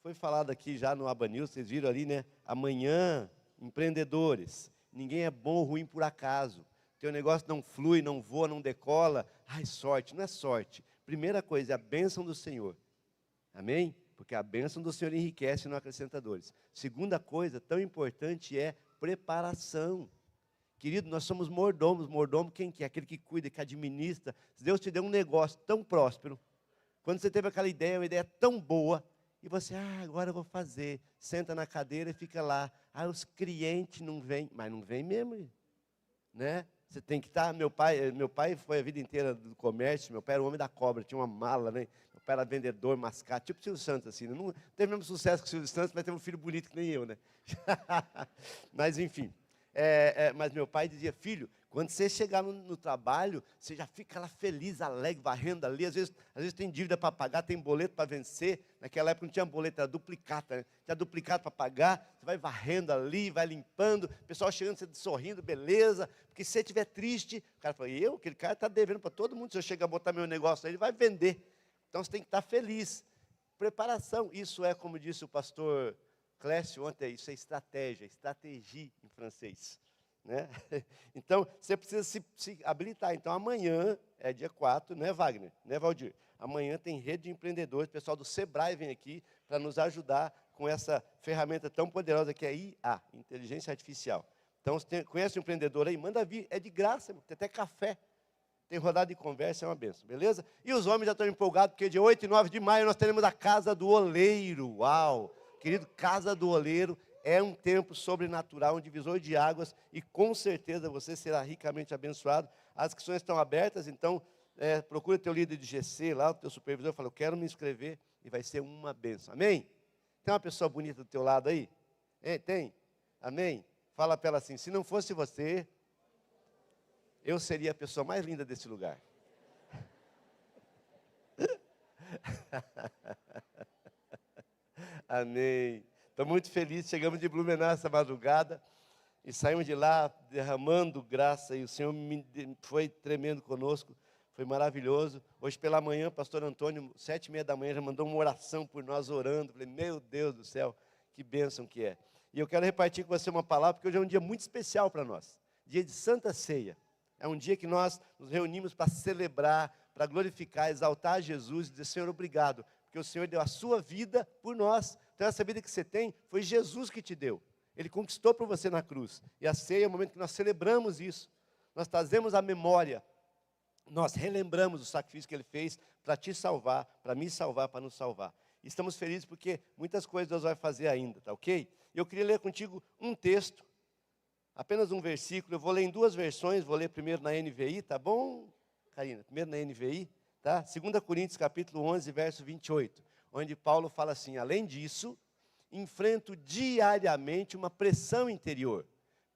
Foi falado aqui já no Aba News, vocês viram ali, né? Amanhã, empreendedores. Ninguém é bom ou ruim por acaso. Teu negócio não flui, não voa, não decola. Ai, sorte. Não é sorte. Primeira coisa, é a bênção do Senhor. Amém? Porque a bênção do Senhor enriquece e não acrescenta dores. Segunda coisa, tão importante, é preparação. Querido, nós somos mordomos. Mordomo quem que é? Aquele que cuida, que administra. Se Deus te deu um negócio tão próspero, quando você teve aquela ideia, uma ideia tão boa, e você, agora eu vou fazer. Senta na cadeira e fica lá. Os clientes não vêm. Mas não vem mesmo, né? Você tem que estar. Meu pai foi a vida inteira do comércio. Meu pai era o homem da cobra, tinha uma mala, né? Meu pai era vendedor, mascate, tipo o Silvio Santos, assim. Não teve o mesmo sucesso que o Silvio Santos, mas teve um filho bonito que nem eu, né? Mas, enfim. Mas meu pai dizia, filho, quando você chegar no trabalho, você já fica lá feliz, alegre, varrendo ali. Às vezes tem dívida para pagar, tem boleto para vencer. Naquela época não tinha boleto, era duplicata, né? Tinha duplicado para pagar. Você vai varrendo ali, vai limpando. O pessoal chegando, você sorrindo, beleza. Porque se você estiver triste, o cara fala, aquele cara está devendo para todo mundo. Se eu chegar a botar meu negócio aí, ele vai vender. Então você tem que estar feliz. Preparação, isso é, como disse o pastor Clécio ontem, isso é estratégia em francês, né? Então, você precisa se habilitar. Então, amanhã é dia 4, né, Wagner? Né, Valdir? Amanhã tem rede de empreendedores, o pessoal do Sebrae vem aqui para nos ajudar com essa ferramenta tão poderosa que é IA, Inteligência Artificial. Então, você conhece um empreendedor aí? Manda vir, é de graça, tem até café. Tem rodada de conversa, é uma benção, beleza? E os homens já estão empolgados, porque dia 8 e 9 de maio nós teremos a Casa do Oleiro, uau! Querido, Casa do Oleiro é um tempo sobrenatural, um divisor de águas, e com certeza você será ricamente abençoado. As inscrições estão abertas, então procura teu líder de GC lá, o teu supervisor, fala, eu quero me inscrever, e vai ser uma benção. Amém? Tem uma pessoa bonita do teu lado aí? Tem? Amém? Fala para ela assim, se não fosse você, eu seria a pessoa mais linda desse lugar. Amém. Estou muito feliz, chegamos de Blumenau essa madrugada e saímos de lá derramando graça e o Senhor foi tremendo conosco, foi maravilhoso. Hoje pela manhã, pastor Antônio, 7h30 da manhã, já mandou uma oração por nós orando. Falei, meu Deus do céu, que bênção que é. E eu quero repartir com você uma palavra, porque hoje é um dia muito especial para nós, dia de Santa Ceia. É um dia que nós nos reunimos para celebrar, para glorificar, exaltar Jesus e dizer, Senhor, obrigado, porque o Senhor deu a sua vida por nós. Então essa vida que você tem, foi Jesus que te deu. Ele conquistou por você na cruz. E a ceia é o momento que nós celebramos isso. Nós trazemos a memória, nós relembramos o sacrifício que Ele fez para te salvar, para me salvar, para nos salvar. E estamos felizes porque muitas coisas Deus vai fazer ainda, tá ok? E eu queria ler contigo um texto, apenas um versículo. Eu vou ler em duas versões, vou ler primeiro na NVI, tá bom, Karina? Primeiro na NVI. Tá? 2 Coríntios capítulo 11, verso 28, onde Paulo fala assim, além disso, enfrento diariamente uma pressão interior,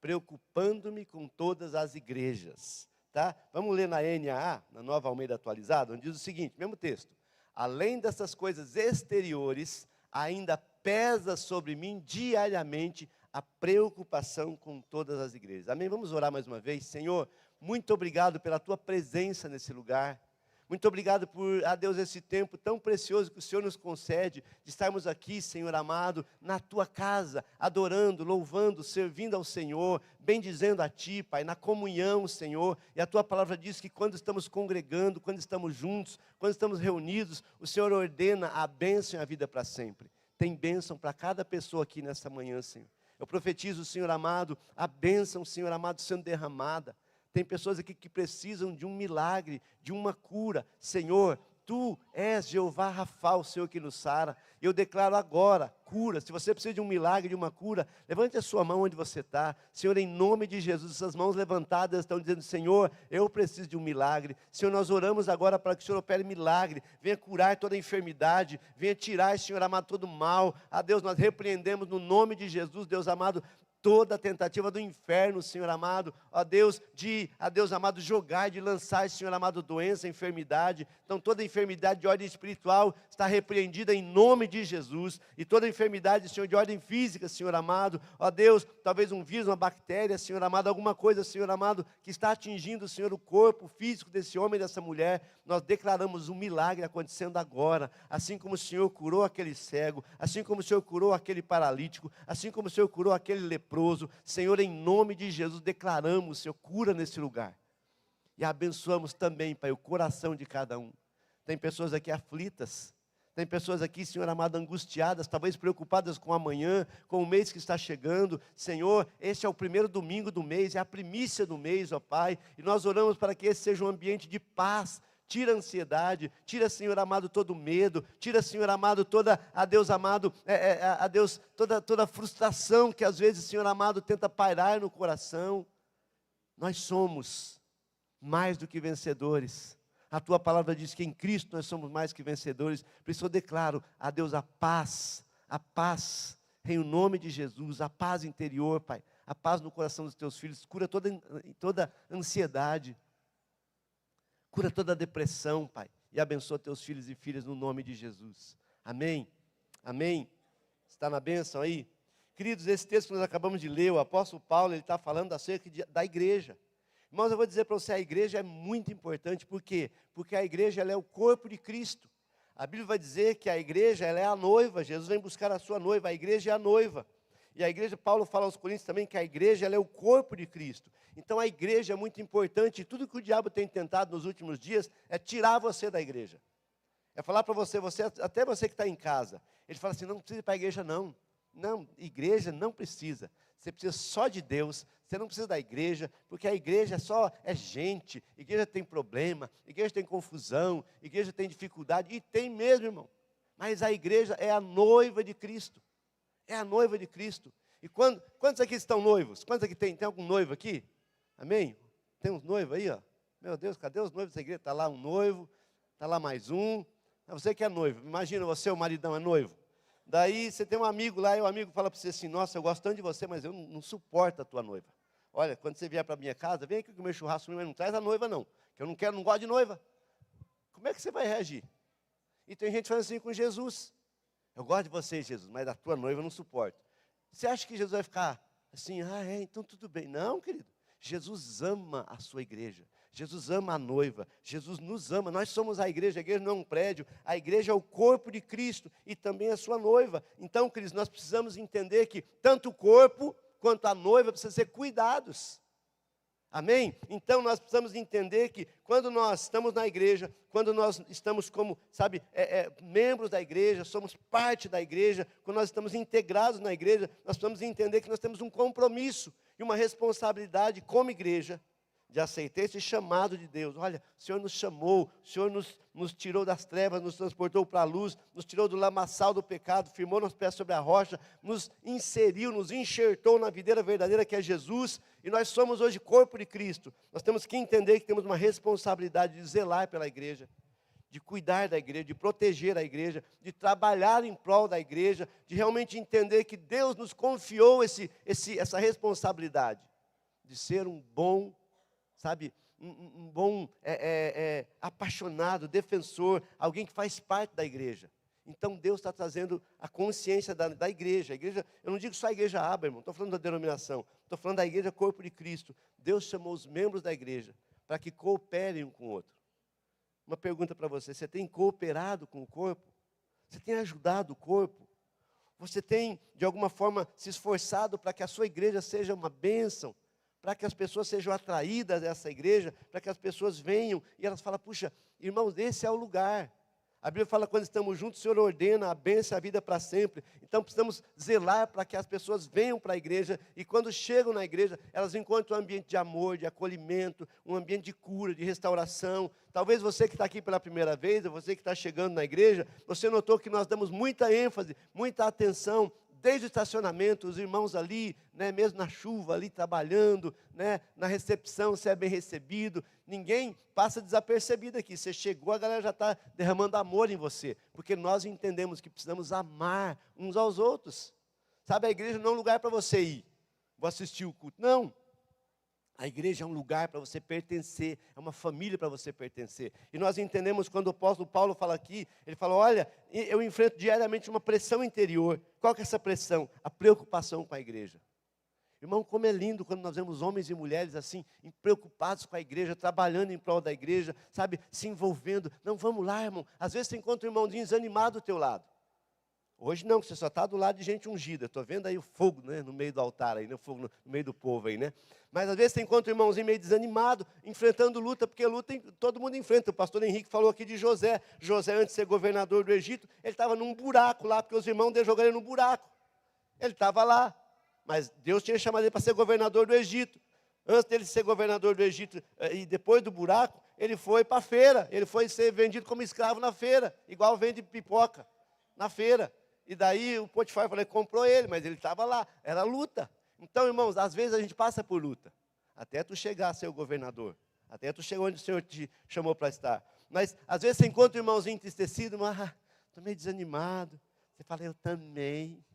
preocupando-me com todas as igrejas. Tá? Vamos ler na NAA, na Nova Almeida Atualizada, onde diz o seguinte, mesmo texto, além dessas coisas exteriores, ainda pesa sobre mim diariamente a preocupação com todas as igrejas. Amém? Vamos orar mais uma vez. Senhor, muito obrigado pela Tua presença nesse lugar. Muito obrigado por, Deus, esse tempo tão precioso que o Senhor nos concede, de estarmos aqui, Senhor amado, na Tua casa, adorando, louvando, servindo ao Senhor, bendizendo a Ti, Pai, na comunhão, Senhor. E a Tua palavra diz que quando estamos congregando, quando estamos juntos, quando estamos reunidos, o Senhor ordena a bênção e a vida para sempre. Tem bênção para cada pessoa aqui nessa manhã, Senhor. Eu profetizo, Senhor amado, a bênção, Senhor amado, sendo derramada. Tem pessoas aqui que precisam de um milagre, de uma cura. Senhor, Tu és Jeová Rafa, o Senhor que nos sara. Eu declaro agora, cura. Se você precisa de um milagre, de uma cura, levante a sua mão onde você está. Senhor, em nome de Jesus, essas mãos levantadas estão dizendo, Senhor, eu preciso de um milagre. Senhor, nós oramos agora para que o Senhor opere milagre. Venha curar toda enfermidade. Venha tirar, Senhor amado, todo mal. Deus, nós repreendemos no nome de Jesus, Deus amado, toda a tentativa do inferno, Senhor amado, ó Deus, Deus amado, jogar, de lançar, Senhor amado, doença, enfermidade. Então toda enfermidade de ordem espiritual está repreendida em nome de Jesus, e toda enfermidade, Senhor, de ordem física, Senhor amado, ó Deus, talvez um vírus, uma bactéria, Senhor amado, alguma coisa, Senhor amado, que está atingindo, Senhor, o corpo físico desse homem e dessa mulher, nós declaramos um milagre acontecendo agora, assim como o Senhor curou aquele cego, assim como o Senhor curou aquele paralítico, assim como o Senhor curou aquele leproso, Senhor, em nome de Jesus, declaramos, Senhor, cura nesse lugar, e abençoamos também, Pai, o coração de cada um. Tem pessoas aqui aflitas, tem pessoas aqui, Senhor amado, angustiadas, talvez preocupadas com amanhã, com o mês que está chegando. Senhor, este é o primeiro domingo do mês, é a primícia do mês, ó Pai, e nós oramos para que esse seja um ambiente de paz. Tira a ansiedade, tira, Senhor amado, todo o medo, tira, Senhor amado, toda, a Deus amado, a Deus, toda a frustração que às vezes, Senhor amado, tenta pairar no coração. Nós somos mais do que vencedores. A Tua palavra diz que em Cristo nós somos mais que vencedores. Por isso eu declaro a Deus a paz, em nome de Jesus, a paz interior, Pai, a paz no coração dos Teus filhos, cura toda ansiedade, cura toda depressão, Pai, e abençoa Teus filhos e filhas no nome de Jesus. Amém? Amém? Está na bênção aí? Queridos, esse texto que nós acabamos de ler, o apóstolo Paulo, ele está falando acerca da igreja. Irmãos, eu vou dizer para você, a igreja é muito importante. Por quê? Porque a igreja, ela é o corpo de Cristo. A Bíblia vai dizer que a igreja, ela é a noiva. Jesus vem buscar a sua noiva, a igreja é a noiva. E a igreja, Paulo fala aos Coríntios também que a igreja, ela é o corpo de Cristo. Então a igreja é muito importante, e tudo que o diabo tem tentado nos últimos dias é tirar você da igreja. É falar para você, até você que está em casa, ele fala assim, não precisa ir para a igreja não. Não, igreja não precisa. Você precisa só de Deus, você não precisa da igreja, porque a igreja é gente, igreja tem problema, igreja tem confusão, igreja tem dificuldade, e tem mesmo, irmão. Mas a igreja é a noiva de Cristo. É a noiva de Cristo. E quantos aqui estão noivos? Quantos aqui tem algum noivo aqui? Amém? Tem uns noivos aí, ó. Meu Deus, cadê os noivos dessa igreja? Está lá um noivo, está lá mais um. Você que é noivo, imagina você, o maridão é noivo. Daí você tem um amigo lá, e o amigo fala para você assim, nossa, eu gosto tanto de você, mas eu não suporto a tua noiva. Olha, quando você vier para a minha casa, vem aqui comer churrasco, mas não traz a noiva não, que eu não gosto de noiva. Como é que você vai reagir? E tem gente falando assim com Jesus. Eu gosto de você, Jesus, mas a tua noiva eu não suporto. Você acha que Jesus vai ficar assim, então tudo bem. Não, querido. Jesus ama a sua igreja. Jesus ama a noiva. Jesus nos ama. Nós somos a igreja não é um prédio. A igreja é o corpo de Cristo e também a sua noiva. Então, queridos, nós precisamos entender que tanto o corpo quanto a noiva precisam ser cuidados. Amém? Então nós precisamos entender que quando nós estamos na igreja, quando nós estamos como, membros da igreja, somos parte da igreja, quando nós estamos integrados na igreja, nós precisamos entender que nós temos um compromisso e uma responsabilidade como igreja, de aceitar esse chamado de Deus. Olha, o Senhor nos chamou, o Senhor nos tirou das trevas, nos transportou para a luz, nos tirou do lamaçal do pecado, firmou nos pés sobre a rocha, nos inseriu, nos enxertou na videira verdadeira que é Jesus, e nós somos hoje corpo de Cristo. Nós temos que entender que temos uma responsabilidade de zelar pela igreja, de cuidar da igreja, de proteger a igreja, de trabalhar em prol da igreja, de realmente entender que Deus nos confiou essa responsabilidade, de ser um bom, um bom apaixonado, defensor, alguém que faz parte da igreja. Então Deus está trazendo a consciência da igreja. A igreja, eu não digo só a igreja aba, irmão, estou falando da denominação, estou falando da igreja corpo de Cristo. Deus chamou os membros da igreja para que cooperem um com o outro. Uma pergunta para você, você tem cooperado com o corpo? Você tem ajudado o corpo? Você tem, de alguma forma, se esforçado para que a sua igreja seja uma bênção? Para que as pessoas sejam atraídas a essa igreja, para que as pessoas venham e elas falam, puxa, irmãos, esse é o lugar. A Bíblia fala, quando estamos juntos, o Senhor ordena a bênção e a vida para sempre. Então precisamos zelar para que as pessoas venham para a igreja, e quando chegam na igreja, elas encontram um ambiente de amor, de acolhimento, um ambiente de cura, de restauração. Talvez você que está aqui pela primeira vez, ou você que está chegando na igreja, você notou que nós damos muita ênfase, muita atenção, desde o estacionamento, os irmãos ali, mesmo na chuva, ali trabalhando, na recepção, você é bem recebido, ninguém passa desapercebido aqui, você chegou, a galera já está derramando amor em você, porque nós entendemos que precisamos amar uns aos outros, a igreja não é um lugar para você ir, vou assistir o culto. Não. A igreja é um lugar para você pertencer, é uma família para você pertencer. E nós entendemos quando o apóstolo Paulo fala aqui, ele fala, olha, eu enfrento diariamente uma pressão interior. Qual que é essa pressão? A preocupação com a igreja. Irmão, como é lindo quando nós vemos homens e mulheres assim, preocupados com a igreja, trabalhando em prol da igreja, sabe, se envolvendo. Não, vamos lá, irmão. Às vezes você encontra um irmãozinho desanimado do teu lado. Hoje não, você só está do lado de gente ungida. Estou vendo aí o fogo, né, no meio do altar, aí, né, o fogo no meio do povo aí, né? Mas às vezes você encontra um irmãozinho meio desanimado, enfrentando luta, porque luta todo mundo enfrenta. O pastor Henrique falou aqui de José. José, antes de ser governador do Egito, ele estava num buraco lá, porque os irmãos dele jogaram ele no buraco. Ele estava lá, mas Deus tinha chamado ele para ser governador do Egito. Antes dele ser governador do Egito e depois do buraco, ele foi para a feira. Ele foi ser vendido como escravo na feira, igual vende pipoca na feira. E daí o Potifar falou, comprou ele, mas ele estava lá, era luta. Então, irmãos, às vezes a gente passa por luta, até tu chegar a ser o governador, até tu chegar onde o Senhor te chamou para estar. Mas às vezes você encontra um irmãozinho entristecido, mas estou meio desanimado. Você fala, eu também.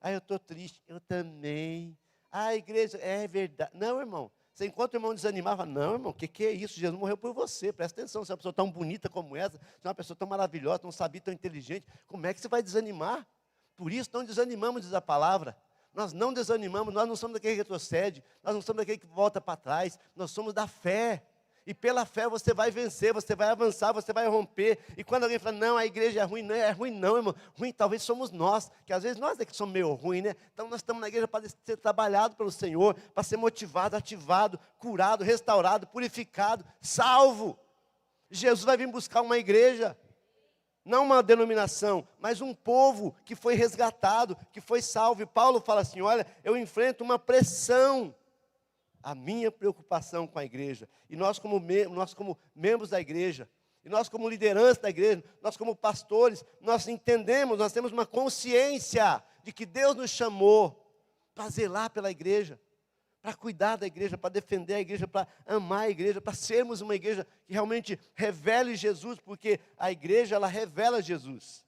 Eu estou triste, eu também. A igreja, é verdade. Não, irmão, você encontra um irmão desanimado, fala, não, irmão, o que é isso? Jesus morreu por você, presta atenção, você é uma pessoa tão bonita como essa, você é uma pessoa tão maravilhosa, tão sabia, tão inteligente, como é que você vai desanimar? Por isso não desanimamos, diz a palavra. Nós não desanimamos, nós não somos daquele que retrocede, nós não somos daquele que volta para trás, nós somos da fé. E pela fé você vai vencer, você vai avançar, você vai romper. E quando alguém fala, não, a igreja é ruim não, irmão. Ruim talvez somos nós, que às vezes nós é que somos meio ruins, né? Então nós estamos na igreja para ser trabalhado pelo Senhor, para ser motivado, ativado, curado, restaurado, purificado, salvo. Jesus vai vir buscar uma igreja, não uma denominação, mas um povo que foi resgatado, que foi salvo. E Paulo fala assim, olha, eu enfrento uma pressão. A minha preocupação com a igreja, e nós como membros da igreja, e nós como liderança da igreja, nós como pastores, nós entendemos, nós temos uma consciência de que Deus nos chamou para zelar pela igreja, para cuidar da igreja, para defender a igreja, para amar a igreja, para sermos uma igreja que realmente revele Jesus, porque a igreja, ela revela Jesus.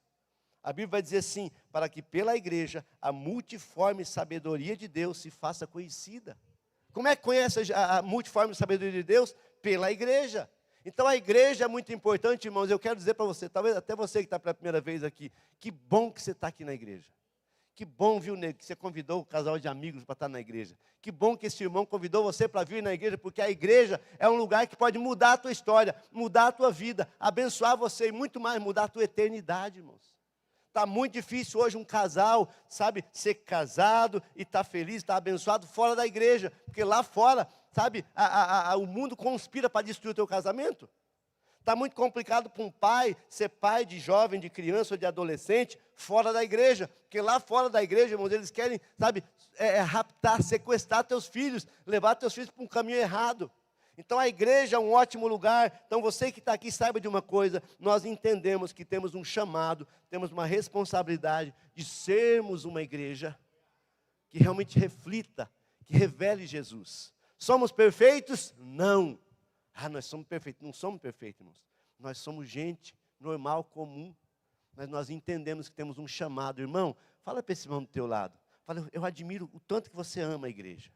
A Bíblia vai dizer assim, para que pela igreja a multiforme sabedoria de Deus se faça conhecida. Como é que conhece a multiforme sabedoria de Deus? Pela igreja. Então a igreja é muito importante, irmãos. Eu quero dizer para você, talvez até você que está pela primeira vez aqui, que bom que você está aqui na igreja. Que bom, viu, nego, que você convidou o casal de amigos para estar na igreja. Que bom que esse irmão convidou você para vir na igreja, porque a igreja é um lugar que pode mudar a tua história, mudar a tua vida, abençoar você e muito mais, mudar a tua eternidade, irmãos. Está muito difícil hoje um casal, sabe, ser casado e estar feliz, estar abençoado fora da igreja. Porque lá fora, sabe, o mundo conspira para destruir o teu casamento. Está muito complicado para um pai ser pai de jovem, de criança ou de adolescente fora da igreja. Porque lá fora da igreja, irmãos, eles querem, sabe, raptar, sequestrar teus filhos, levar teus filhos para um caminho errado. Então a igreja é um ótimo lugar. Então você que está aqui, saiba de uma coisa, nós entendemos que temos um chamado, temos uma responsabilidade de sermos uma igreja que realmente reflita, que revele Jesus. Somos perfeitos? Não. Nós somos perfeitos. Não somos perfeitos, irmãos. Nós somos gente normal, comum, mas nós entendemos que temos um chamado. Irmão, fala para esse irmão do teu lado. Fala, eu admiro o tanto que você ama a igreja.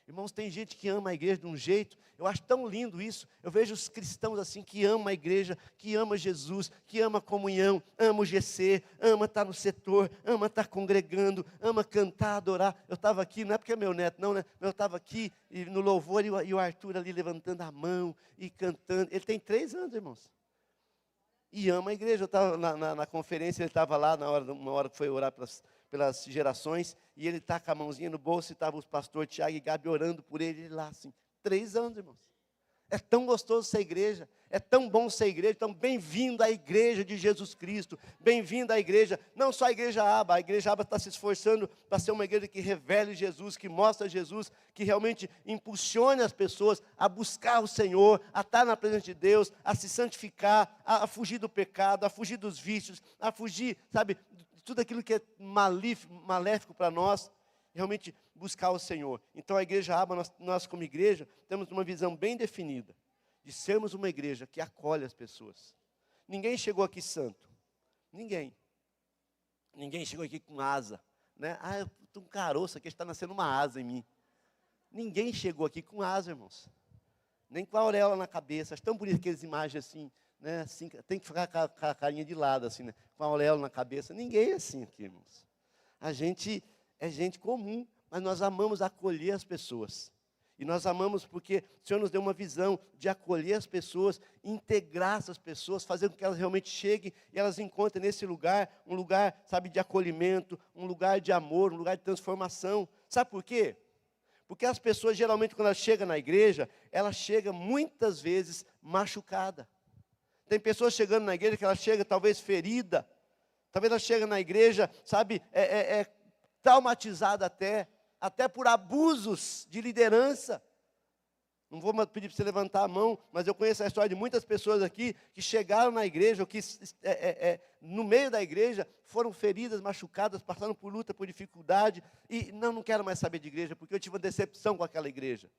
Irmãos, tem gente que ama a igreja de um jeito, eu acho tão lindo isso. Eu vejo os cristãos assim, que amam a igreja, que amam Jesus, que amam a comunhão, amam o GC, ama estar no setor, ama estar congregando, ama cantar, adorar. Eu estava aqui, não é porque é meu neto, não, né? Eu estava aqui no louvor e o Arthur ali levantando a mão e cantando. Ele tem 3 anos, irmãos. E ama a igreja. Eu estava na conferência, ele estava lá, uma hora que foi orar pelas gerações, e ele está com a mãozinha no bolso, e estava o pastor Tiago e Gabi orando por ele lá, assim, 3 anos, irmãos. É tão gostoso ser igreja, é tão bom ser igreja. Então, bem-vindo à igreja de Jesus Cristo, bem-vindo à igreja, não só a igreja Aba está se esforçando para ser uma igreja que revele Jesus, que mostra Jesus, que realmente impulsione as pessoas a buscar o Senhor, a estar na presença de Deus, a se santificar, a fugir do pecado, a fugir dos vícios, a fugir, sabe, tudo aquilo que é maléfico para nós, realmente buscar o Senhor. Então a igreja Aba, nós como igreja, temos uma visão bem definida, de sermos uma igreja que acolhe as pessoas. Ninguém chegou aqui santo, ninguém chegou aqui com asa, né? um caroço aqui, está nascendo uma asa em mim. Ninguém chegou aqui com asa, irmãos. Nem com a auréola na cabeça. Acho tão bonito aquelas imagens assim, né? Assim, tem que ficar com a carinha de lado, assim, né? Com a auréola na cabeça. Ninguém é assim aqui, irmãos. A gente é gente comum, mas nós amamos acolher as pessoas. E nós amamos porque o Senhor nos deu uma visão de acolher as pessoas, integrar essas pessoas, fazer com que elas realmente cheguem e elas encontrem nesse lugar, um lugar, sabe, de acolhimento, um lugar de amor, um lugar de transformação. Sabe por quê? Porque as pessoas, geralmente, quando elas chegam na igreja, elas chegam muitas vezes machucadas. Tem pessoas chegando na igreja que ela chega talvez ferida, talvez ela chega na igreja, sabe, traumatizada até por abusos de liderança. Não vou pedir para você levantar a mão, mas eu conheço a história de muitas pessoas aqui que chegaram na igreja, ou que no meio da igreja foram feridas, machucadas, passaram por luta, por dificuldade, e não quero mais saber de igreja, porque eu tive uma decepção com aquela igreja.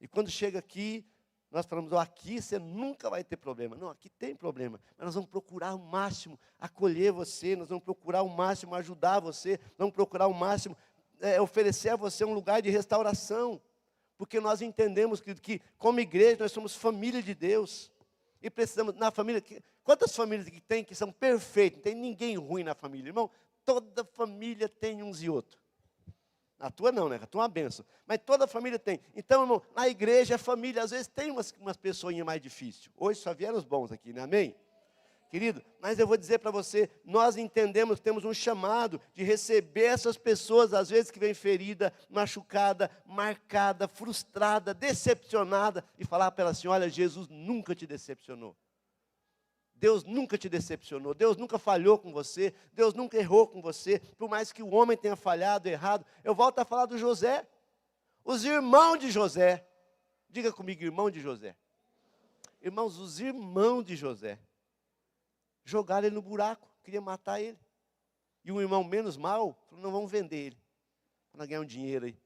E quando chega aqui, nós falamos, aqui você nunca vai ter problema. Não, aqui tem problema, mas nós vamos procurar ao máximo acolher você, nós vamos procurar ao máximo ajudar você, vamos procurar ao máximo oferecer a você um lugar de restauração, porque nós entendemos que como igreja nós somos família de Deus, e precisamos, na família, quantas famílias que tem que são perfeitas, não tem ninguém ruim na família, irmão? Toda família tem uns e outros. A tua não, né? A tua é uma benção, mas toda família tem. Então, irmão, na igreja, a família, às vezes tem umas pessoinhas mais difíceis, hoje só vieram os bons aqui, né? Amém? Querido, mas eu vou dizer para você, nós entendemos, temos um chamado de receber essas pessoas, às vezes que vem ferida, machucada, marcada, frustrada, decepcionada, e falar para ela assim, olha, Jesus nunca te decepcionou. Deus nunca te decepcionou, Deus nunca falhou com você, Deus nunca errou com você, por mais que o homem tenha falhado, errado. Eu volto a falar do José, os irmãos de José, diga comigo, irmão de José. Irmãos, os irmãos de José, jogaram ele no buraco, queria matar ele. E um irmão menos mal, falou, não, vamos vender ele, para ganhar um dinheiro aí.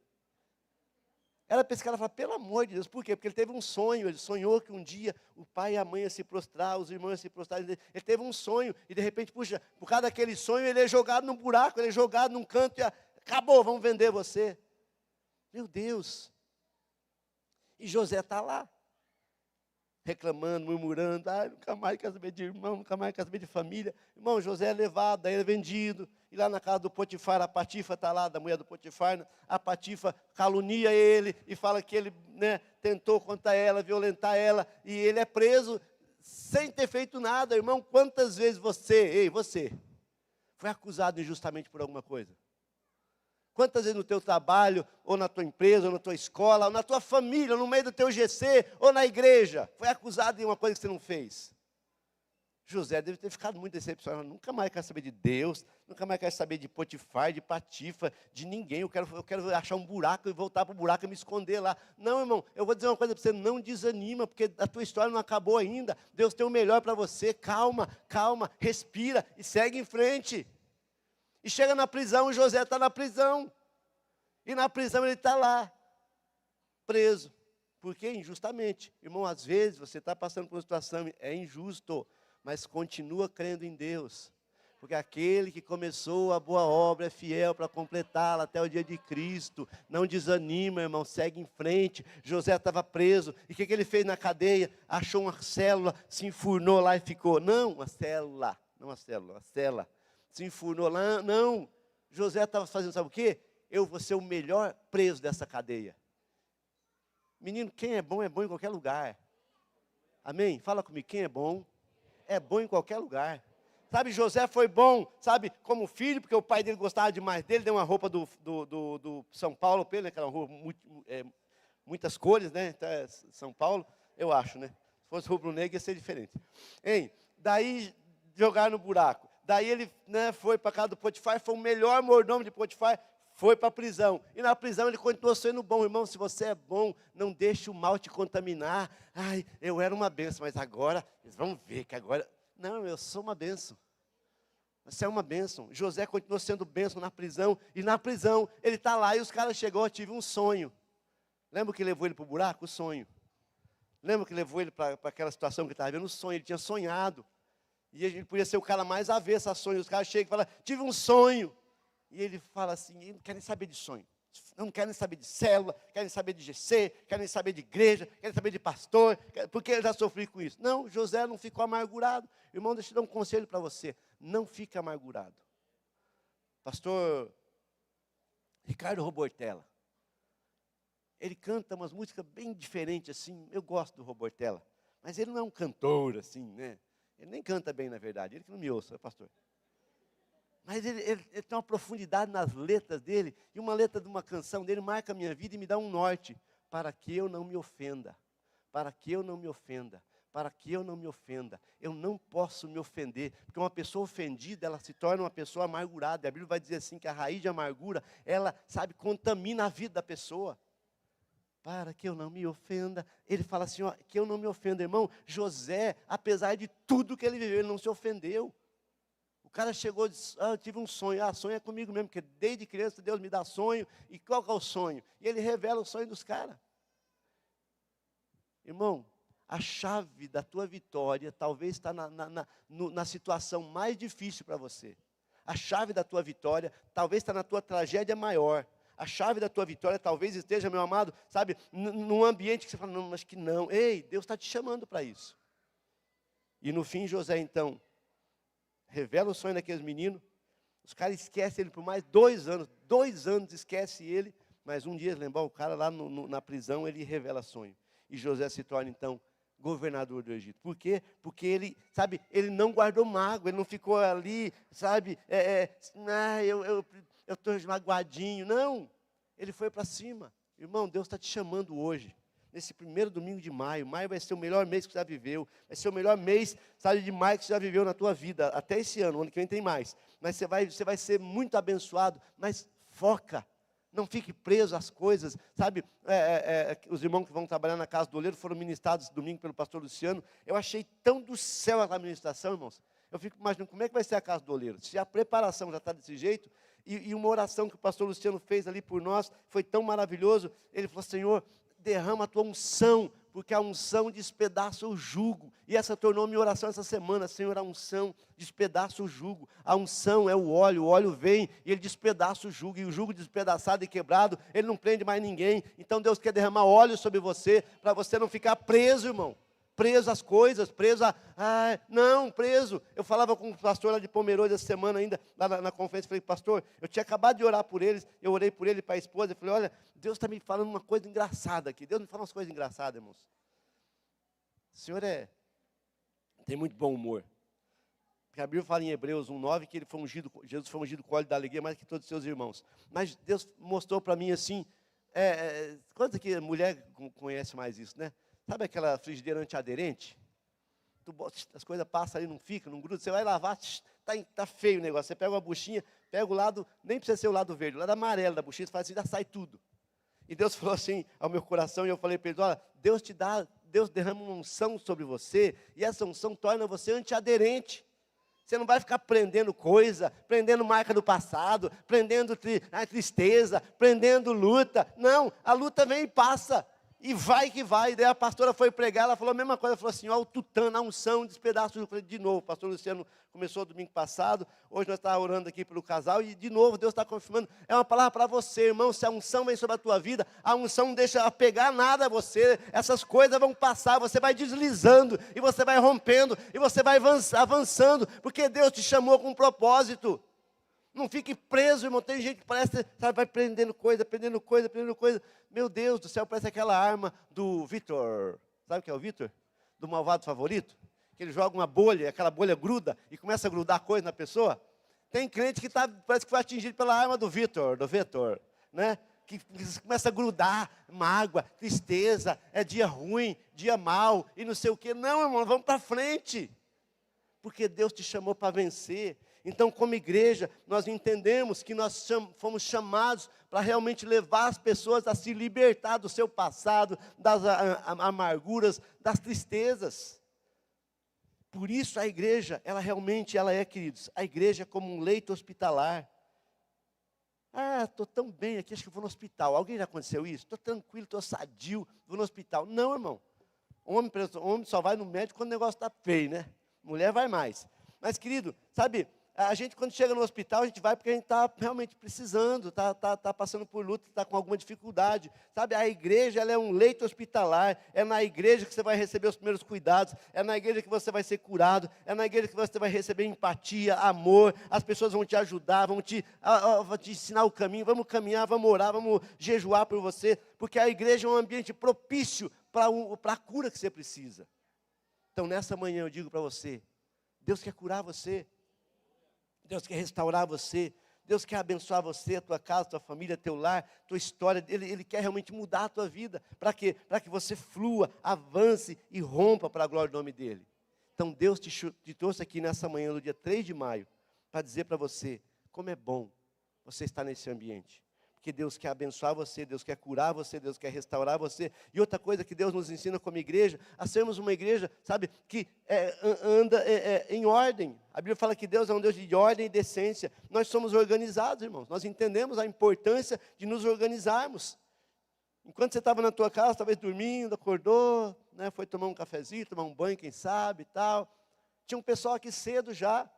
Ela pescava e falava, pelo amor de Deus, por quê? Porque ele teve um sonho, ele sonhou que um dia o pai e a mãe iam se prostrar, os irmãos iam se prostrar, ele teve um sonho, e de repente, puxa, por causa daquele sonho, ele é jogado num buraco, ele é jogado num canto, e acabou, vamos vender você. Meu Deus. E José está lá, reclamando, murmurando, nunca mais quer saber de irmão, nunca mais quer saber de família. Irmão, José é levado, daí ele é vendido, e lá na casa do Potifar, a Patifa está lá, da mulher do Potifar, a Patifa calunia ele, e fala que ele, tentou contra ela, violentar ela, e ele é preso, sem ter feito nada. Irmão, quantas vezes você foi acusado injustamente por alguma coisa? Quantas vezes no teu trabalho, ou na tua empresa, ou na tua escola, ou na tua família, ou no meio do teu GC, ou na igreja, foi acusado de uma coisa que você não fez? José deve ter ficado muito decepcionado, nunca mais quer saber de Deus, nunca mais quer saber de Potifar, de Patifa, de ninguém, eu quero achar um buraco e voltar para o buraco e me esconder lá. Não, irmão, eu vou dizer uma coisa para você, não desanima, porque a tua história não acabou ainda, Deus tem o melhor para você, calma, respira e segue em frente. E chega na prisão, José está na prisão. E na prisão ele está lá, preso. Por quê? Injustamente. Irmão, às vezes você está passando por uma situação, é injusto, mas continua crendo em Deus. Porque aquele que começou a boa obra é fiel para completá-la até o dia de Cristo. Não desanima, irmão, segue em frente. José estava preso. E o que ele fez na cadeia? Achou uma célula, se enfurnou lá e ficou. Não, uma célula. Se enfurnou lá, não. José estava fazendo, sabe o quê? Eu vou ser o melhor preso dessa cadeia. Menino, quem é bom em qualquer lugar. Amém? Fala comigo, quem é bom em qualquer lugar. Sabe, José foi bom, sabe, como filho, porque o pai dele gostava demais dele, deu uma roupa do São Paulo para ele, aquela roupa, muitas cores, né? Então, São Paulo, eu acho, né? Se fosse rubro-negro ia ser diferente. Daí jogaram no buraco. Daí ele foi para a casa do Potifar, foi o melhor mordomo de Potifar, foi para a prisão. E na prisão ele continuou sendo bom. Irmão, se você é bom, não deixe o mal te contaminar. Eu era uma bênção, mas agora, eles vão ver que agora... Não, eu sou uma bênção. Você é uma bênção. José continuou sendo bênção na prisão. E na prisão, ele está lá e os caras chegou, eu tive um sonho. Lembra que levou ele para o buraco? O sonho. Lembra que levou ele para aquela situação que ele estava vendo? O sonho, ele tinha sonhado. E ele podia ser o cara mais avesso a sonhos. Os caras chegam e falam, tive um sonho. e ele fala assim, eles não querem saber de sonho. Não querem saber de célula, querem saber de GC, querem saber de igreja, querem saber de pastor, porque eu já sofri com isso. Não, José não ficou amargurado. Irmão, deixa eu dar um conselho para você. Não fique amargurado. Pastor Ricardo Robortella, ele canta umas músicas bem diferentes assim. Eu gosto do Robortella, mas ele não é um cantor assim, né? Ele nem canta bem, na verdade. Ele que não me ouça, pastor. Mas ele tem uma profundidade nas letras dele, e uma letra de uma canção dele marca a minha vida e me dá um norte, para que eu não me ofenda, para que eu não me ofenda, para que eu não me ofenda. Eu não posso me ofender, porque uma pessoa ofendida, ela se torna uma pessoa amargurada. A Bíblia vai dizer assim, que a raiz de amargura, ela, sabe, contamina a vida da pessoa. Para que eu não me ofenda. Ele fala assim, ó, que eu não me ofenda, irmão. José, apesar de tudo que ele viveu, ele não se ofendeu. O cara chegou e disse, eu tive um sonho. Sonho é comigo mesmo, porque desde criança Deus me dá sonho. E qual que é o sonho? E ele revela o sonho dos caras. Irmão, a chave da tua vitória talvez está na situação mais difícil para você. A chave da tua vitória talvez está na tua tragédia maior. A chave da tua vitória talvez esteja, meu amado, sabe, num ambiente que você fala, não, mas que não. Ei, Deus está te chamando para isso. E no fim, José, então, revela o sonho daqueles meninos. Os caras esquecem ele por mais 2 anos. 2 anos esquece ele. Mas um dia, lembrar o cara lá na prisão, ele revela sonho. E José se torna, então, governador do Egito. Por quê? Porque ele, sabe, ele não guardou mágoa. Ele não ficou ali, sabe, eu estou magoadinho. Não, ele foi para cima. Irmão, Deus está te chamando hoje. Nesse primeiro domingo de maio. Maio vai ser o melhor mês que você já viveu. Vai ser o melhor mês, sabe, de maio que você já viveu na tua vida. Até esse ano, ano que vem tem mais. Mas você vai ser muito abençoado. Mas foca. Não fique preso às coisas. Sabe, os irmãos que vão trabalhar na casa do oleiro foram ministrados esse domingo pelo pastor Luciano. Eu achei tão do céu a ministração, irmãos. Eu fico imaginando como é que vai ser a casa do oleiro. Se a preparação já está desse jeito, e uma oração que o pastor Luciano fez ali por nós, foi tão maravilhoso. Ele falou, Senhor, derrama a tua unção, porque a unção despedaça o jugo. E essa tornou minha oração essa semana. Senhor, a unção despedaça o jugo. A unção é o óleo vem e ele despedaça o jugo. E o jugo despedaçado e quebrado, ele não prende mais ninguém. Então Deus quer derramar óleo sobre você, para você não ficar preso, irmão. Preso às coisas, preso preso. Eu falava com o pastor lá de Pomerode essa semana ainda, lá na conferência, falei, pastor, eu tinha acabado de orar por eles, eu orei por ele e para a esposa, eu falei, olha, Deus está me falando uma coisa engraçada aqui. Deus me fala umas coisas engraçadas, irmãos. O Senhor tem muito bom humor. Porque a Bíblia fala em Hebreus 1:9 que Jesus foi ungido com óleo da alegria mais que todos os seus irmãos. Mas Deus mostrou para mim assim, quantas aqui mulher conhece mais isso, né? Sabe aquela frigideira antiaderente? As coisas passam ali, não ficam, não gruda. Você vai lavar, está feio o negócio. Você pega uma buchinha, pega o lado, nem precisa ser o lado verde, o lado amarelo da buchinha, você faz assim, já sai tudo. E Deus falou assim ao meu coração, e eu falei para ele, olha, Deus derrama uma unção sobre você, e essa unção torna você antiaderente. Você não vai ficar prendendo coisa, prendendo marca do passado, prendendo a tristeza, prendendo luta. Não, a luta vem e passa. E vai que vai. Daí a pastora foi pregar, ela falou a mesma coisa, ela falou assim, ó, o tutano, a unção, despedaço. Eu falei, de novo, o pastor Luciano começou domingo passado, hoje nós estávamos orando aqui pelo casal, e de novo Deus está confirmando, é uma palavra para você, irmão, se a unção vem sobre a tua vida, a unção não deixa pegar nada a você, essas coisas vão passar, você vai deslizando, e você vai rompendo, e você vai avançando, porque Deus te chamou com um propósito. Não fique preso, irmão. Tem gente que parece, sabe, vai prendendo coisa. Meu Deus do céu, parece aquela arma do Vitor. Sabe o que é o Vitor? Do Malvado Favorito? Que ele joga uma bolha, aquela bolha gruda e começa a grudar coisa na pessoa. Tem crente que parece que foi atingido pela arma do Vitor, né? Que começa a grudar, mágoa, tristeza, é dia ruim, dia mau e não sei o quê. Não, irmão, vamos para frente. Porque Deus te chamou para vencer. Então, como igreja, nós entendemos que nós fomos chamados para realmente levar as pessoas a se libertar do seu passado, das amarguras, das tristezas. Por isso a igreja, ela realmente é, queridos, a igreja é como um leito hospitalar. Estou tão bem aqui, acho que eu vou no hospital. Alguém já aconteceu isso? Estou tranquilo, estou sadio, vou no hospital. Não, irmão. Homem só vai no médico quando o negócio está feio, né? Mulher vai mais. Mas, querido, sabe, A gente, quando chega no hospital, a gente vai porque a gente está realmente precisando, está passando por luta, está com alguma dificuldade. Sabe, a igreja ela é um leito hospitalar, é na igreja que você vai receber os primeiros cuidados, é na igreja que você vai ser curado, é na igreja que você vai receber empatia, amor, as pessoas vão te ajudar, vão te ensinar o caminho, vamos caminhar, vamos orar, vamos jejuar por você, porque a igreja é um ambiente propício para a cura que você precisa. Então, nessa manhã eu digo para você, Deus quer curar você. Deus quer restaurar você, Deus quer abençoar você, a tua casa, a tua família, teu lar, tua história. Ele quer realmente mudar a tua vida. Para quê? Para que você flua, avance e rompa para a glória do nome dEle. Então Deus te trouxe aqui nessa manhã, no dia 3 de maio, para dizer para você, como é bom você estar nesse ambiente. Porque Deus quer abençoar você, Deus quer curar você, Deus quer restaurar você. E outra coisa que Deus nos ensina como igreja, a sermos uma igreja, sabe, que anda em ordem. A Bíblia fala que Deus é um Deus de ordem e decência. Nós somos organizados, irmãos. Nós entendemos a importância de nos organizarmos. Enquanto você estava na tua casa, talvez dormindo, acordou, né, foi tomar um cafezinho, tomar um banho, quem sabe e tal. Tinha um pessoal aqui cedo já,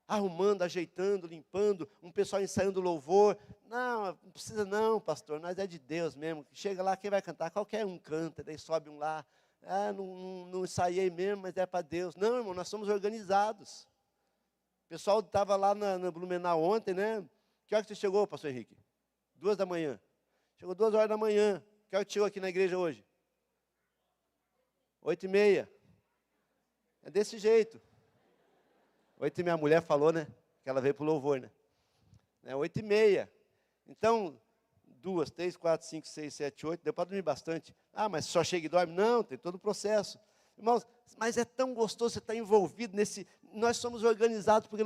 arrumando, ajeitando, limpando, um pessoal ensaiando louvor. Não precisa não, pastor, nós é de Deus mesmo. Chega lá, quem vai cantar? Qualquer um canta, daí sobe um lá. Não ensaiei mesmo, mas é para Deus. Não, irmão, nós somos organizados. O pessoal estava lá na Blumenau ontem, né? Que hora que você chegou, pastor Henrique? 2 da manhã. Chegou 2 horas da manhã. Que hora que chegou aqui na igreja hoje? 8h30. É desse jeito. 8h30, a mulher falou, né? Que ela veio para o louvor, né? 8h30. Então, 2, 3, 4, 5, 6, 7, 8, deu para dormir bastante. Mas só chega e dorme? Não, tem todo o processo. Irmãos, mas é tão gostoso você estar envolvido nesse... Nós somos organizados, porque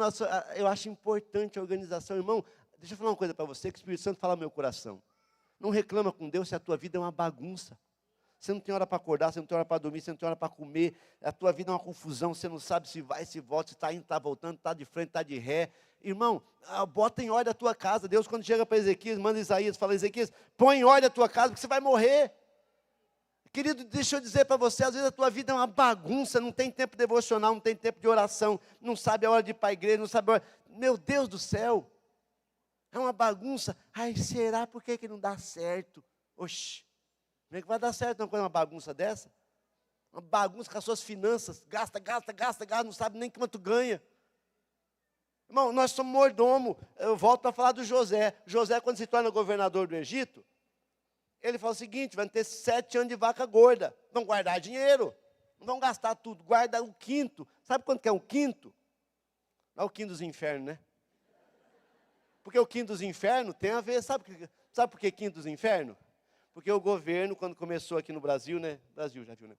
eu acho importante a organização. Irmão, deixa eu falar uma coisa para você, que o Espírito Santo fala no meu coração. Não reclama com Deus se a tua vida é uma bagunça. Você não tem hora para acordar, você não tem hora para dormir, você não tem hora para comer. A tua vida é uma confusão, você não sabe se vai, se volta, se está indo, está voltando, está de frente, está de ré. Irmão, bota em ordem a tua casa. Deus, quando chega para Ezequias, manda Isaías, fala, Ezequias, põe em ordem a tua casa, porque você vai morrer. Querido, deixa eu dizer para você, às vezes a tua vida é uma bagunça, não tem tempo devocional, não tem tempo de oração, não sabe a hora de ir para a igreja, não sabe a hora... Meu Deus do céu, é uma bagunça. Será por que não dá certo? Oxi. Como é que vai dar certo uma bagunça dessa? Uma bagunça com as suas finanças, gasta, não sabe nem quanto ganha. Irmão, nós somos mordomo. Eu volto para falar do José. José, quando se torna governador do Egito, ele fala o seguinte, vai ter 7 anos de vaca gorda. Vão guardar dinheiro, não vão gastar tudo, guarda o quinto. Sabe quanto que é o quinto? Não é o quinto dos infernos, né? Porque o quinto dos infernos tem a ver, sabe por que quinto dos infernos? Porque o governo, quando começou aqui no Brasil, né? Brasil, já viu, né?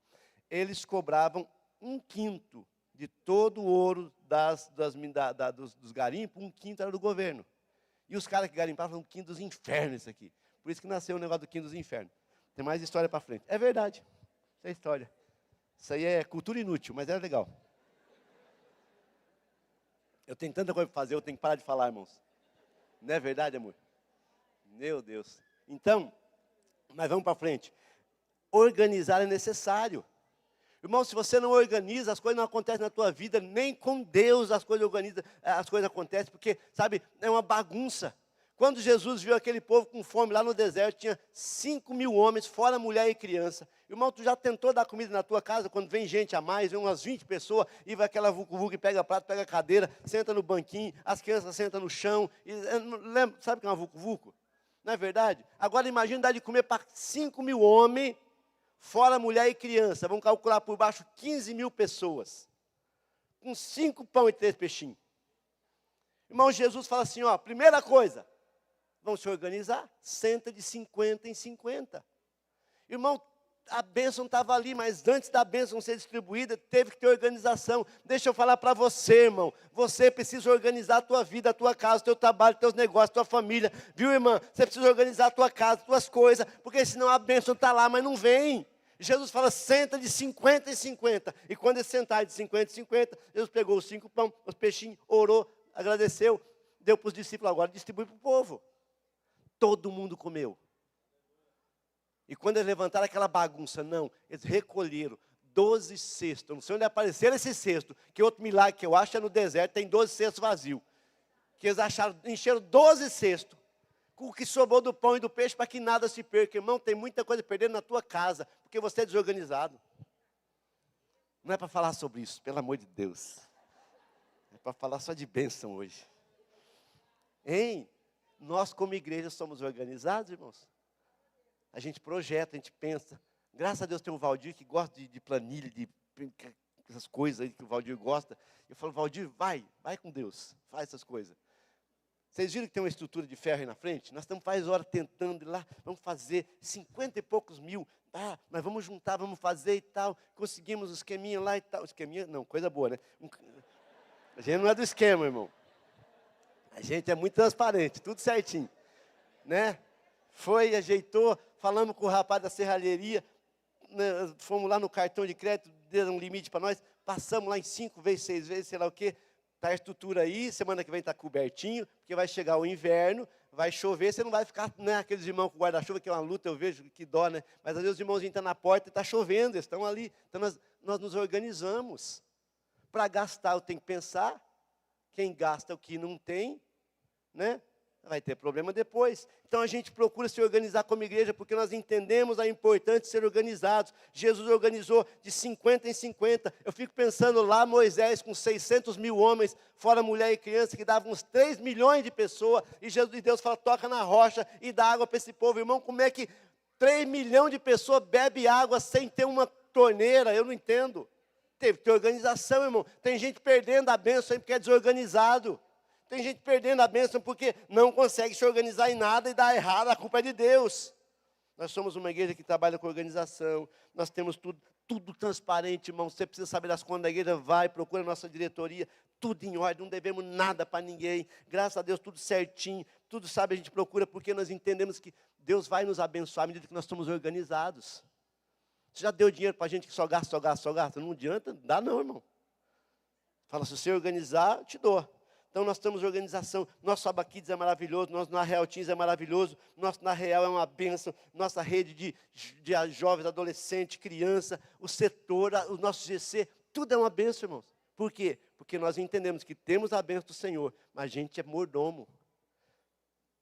Eles cobravam 1/5 de todo o ouro dos garimpos, 1/5 era do governo. E os caras que garimpavam 1/5 dos infernos, isso aqui. Por isso que nasceu o negócio do 5 dos infernos. Tem mais história para frente. É verdade. Isso é história. Isso aí é cultura inútil, mas é legal. Eu tenho tanta coisa para fazer, eu tenho que parar de falar, irmãos. Não é verdade, amor? Meu Deus. Então... Mas vamos para frente. Organizar é necessário. Irmão, se você não organiza, as coisas não acontecem na tua vida, nem com Deus as coisas acontecem, porque, sabe, é uma bagunça. Quando Jesus viu aquele povo com fome lá no deserto, tinha 5.000 homens, fora mulher e criança. Irmão, tu já tentou dar comida na tua casa, quando vem gente a mais, vem umas 20 pessoas, e vai aquela vucu-vucu e pega prato, pega cadeira, senta no banquinho, as crianças sentam no chão, sabe o que é uma vucu-vucu? Não é verdade? Agora imagina dar de comer para 5.000 homens, fora mulher e criança. Vamos calcular por baixo 15.000 pessoas. Com 5 pão e 3 peixinhos. Irmão, Jesus fala assim, primeira coisa, vamos se organizar, senta de 50 em 50. Irmão, a bênção estava ali, mas antes da bênção ser distribuída, teve que ter organização. Deixa eu falar para você, irmão. Você precisa organizar a tua vida, a tua casa, o teu trabalho, os teus negócios, a tua família. Viu, irmã? Você precisa organizar a tua casa, as tuas coisas, porque senão a bênção está lá, mas não vem. Jesus fala, senta de 50 em 50. E quando ele sentar de 50 em 50, Jesus pegou os 5 pão, os peixinhos, orou, agradeceu, deu para os discípulos, agora distribui para o povo. Todo mundo comeu. E quando eles levantaram aquela bagunça, não, eles recolheram 12 cestos. Não sei onde apareceram esse cesto, que outro milagre que eu acho é no deserto, tem 12 cestos vazios. Que eles acharam, encheram 12 cestos, com o que sobrou do pão e do peixe, para que nada se perca. Irmão, tem muita coisa perdendo na tua casa, porque você é desorganizado. Não é para falar sobre isso, pelo amor de Deus. É para falar só de bênção hoje. Hein? Nós como igreja somos organizados, irmãos. A gente projeta, a gente pensa. Graças a Deus tem o Valdir que gosta de planilha, de essas coisas aí que o Valdir gosta. Eu falo, Valdir, vai com Deus, faz essas coisas. Vocês viram que tem uma estrutura de ferro aí na frente? Nós estamos faz hora tentando ir lá, vamos fazer 50 e poucos mil. Nós vamos juntar, vamos fazer e tal. Conseguimos o esqueminha lá e tal. Esqueminha, não, coisa boa, né? A gente não é do esquema, irmão. A gente é muito transparente, tudo certinho, né? Foi, ajeitou, falamos com o rapaz da serralheria, né, fomos lá no cartão de crédito, deram um limite para nós, passamos lá em 5 vezes, 6 vezes, sei lá o quê. Está a estrutura aí, semana que vem está cobertinho, porque vai chegar o inverno, vai chover, você não vai ficar, né, aqueles irmãos com guarda-chuva, que é uma luta, eu vejo, que dó, né? Mas às vezes os irmãozinhos estão na porta e está chovendo, eles estão ali. Então nós nos organizamos. Para gastar eu tenho que pensar, quem gasta o que não tem, né? Vai ter problema depois. Então a gente procura se organizar como igreja, porque nós entendemos a importância de ser organizados. Jesus organizou de 50 em 50. Eu fico pensando lá, Moisés com 600 mil homens, fora mulher e criança, que davam uns 3 milhões de pessoas, e Jesus e Deus fala, toca na rocha e dá água para esse povo. Irmão, como é que 3 milhões de pessoas bebem água sem ter uma torneira? Eu não entendo. Teve que ter organização, irmão. Tem gente perdendo a bênção aí porque é desorganizado. Tem gente perdendo a bênção porque não consegue se organizar em nada e dá errado, a culpa é de Deus. Nós somos uma igreja que trabalha com organização, nós temos tudo transparente, irmão. Você precisa saber das contas da igreja, vai, procura a nossa diretoria, tudo em ordem, não devemos nada para ninguém. Graças a Deus, tudo certinho, tudo sabe, a gente procura, porque nós entendemos que Deus vai nos abençoar à medida que nós estamos organizados. Você já deu dinheiro para a gente que só gasta, só gasta, só gasta? Não adianta, não dá não, irmão. Fala, se você organizar, eu te dou. Então nós temos organização, nosso Abaquides é maravilhoso, nosso Na Real Teens é maravilhoso, nosso Na Real é uma bênção, nossa rede de jovens, adolescentes, criança, o setor, o nosso GC, tudo é uma bênção, irmãos. Por quê? Porque nós entendemos que temos a bênção do Senhor, mas a gente é mordomo.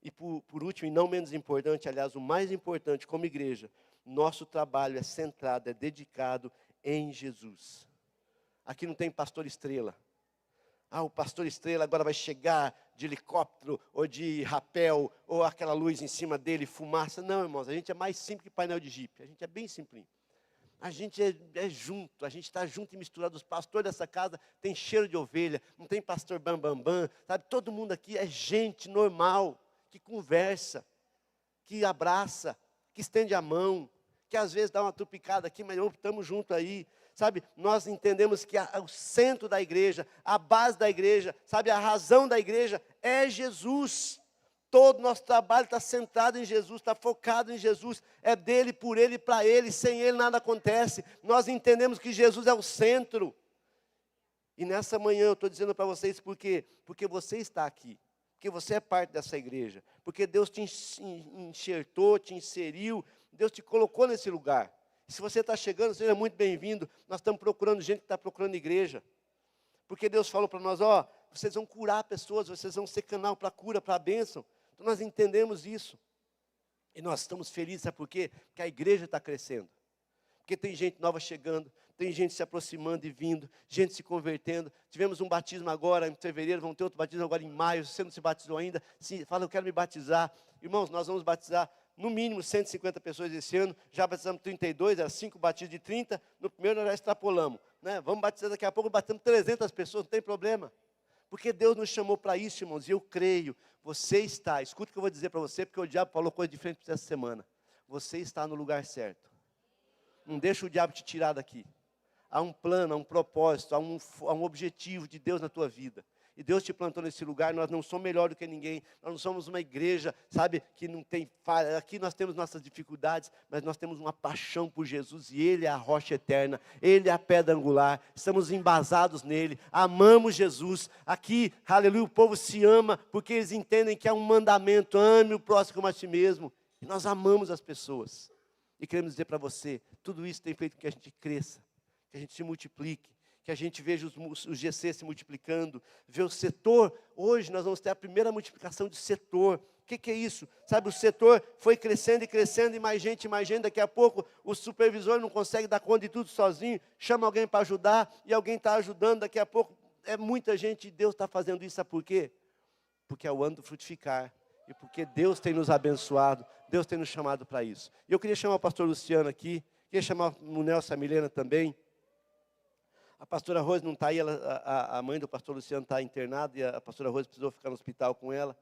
E por último, e não menos importante, aliás, o mais importante como igreja, nosso trabalho é centrado, é dedicado em Jesus. Aqui não tem pastor estrela. O pastor estrela agora vai chegar de helicóptero, ou de rapel, ou aquela luz em cima dele, fumaça. Não, irmãos, a gente é mais simples que painel de jipe. A gente é bem simplinho. A gente é junto, a gente está junto e misturado. Os pastores dessa casa têm cheiro de ovelha, não tem pastor bam, sabe? Todo mundo aqui é gente normal, que conversa, que abraça, que estende a mão, que às vezes dá uma tupicada aqui, mas estamos juntos aí. Sabe, nós entendemos que o centro da igreja, a base da igreja, sabe, a razão da igreja é Jesus. Todo o nosso trabalho está centrado em Jesus, está focado em Jesus, é dele, por ele, para ele, sem ele nada acontece. Nós entendemos que Jesus é o centro. E nessa manhã eu estou dizendo para vocês porque você está aqui, porque você é parte dessa igreja, porque Deus te enxertou, te inseriu, Deus te colocou nesse lugar. Se você está chegando, seja muito bem-vindo. Nós estamos procurando gente que está procurando igreja. Porque Deus falou para nós, vocês vão curar pessoas, vocês vão ser canal para a cura, para a bênção. Então nós entendemos isso. E nós estamos felizes, sabe por quê? Porque a igreja está crescendo. Porque tem gente nova chegando, tem gente se aproximando e vindo, gente se convertendo. Tivemos um batismo agora em fevereiro, vamos ter outro batismo agora em maio. Se você não se batizou ainda, fala, eu quero me batizar. Irmãos, nós vamos batizar no mínimo 150 pessoas esse ano, já batizamos 32, era 5 batismos de 30, no primeiro nós já extrapolamos, né? Vamos batizar daqui a pouco, batemos 300 pessoas, não tem problema, porque Deus nos chamou para isso, irmãos, e eu creio, você está, escuta o que eu vou dizer para você, porque o diabo falou coisa diferente essa semana, você está no lugar certo, não deixa o diabo te tirar daqui, há um plano, há um propósito, há um objetivo de Deus na tua vida. E Deus te plantou nesse lugar, nós não somos melhor do que ninguém, nós não somos uma igreja, sabe, que não tem falha. Aqui nós temos nossas dificuldades, mas nós temos uma paixão por Jesus, e Ele é a rocha eterna, Ele é a pedra angular, estamos embasados nele, amamos Jesus. Aqui, aleluia, o povo se ama, porque eles entendem que é um mandamento, ame o próximo como a ti mesmo, e nós amamos as pessoas, e queremos dizer para você, tudo isso tem feito com que a gente cresça, que a gente se multiplique, que a gente veja os GC se multiplicando, ver o setor. Hoje nós vamos ter a primeira multiplicação de setor. O que é isso? Sabe, o setor foi crescendo e crescendo, e mais gente, daqui a pouco o supervisor não consegue dar conta de tudo sozinho, chama alguém para ajudar, e alguém está ajudando, daqui a pouco é muita gente, e Deus está fazendo isso, sabe por quê? Porque é o ano do frutificar, e porque Deus tem nos abençoado, Deus tem nos chamado para isso. E eu queria chamar o pastor Luciano aqui, queria chamar o Nelson, a Milena também. A pastora Rose não está aí, a mãe do pastor Luciano está internada, e a pastora Rose precisou ficar no hospital com ela.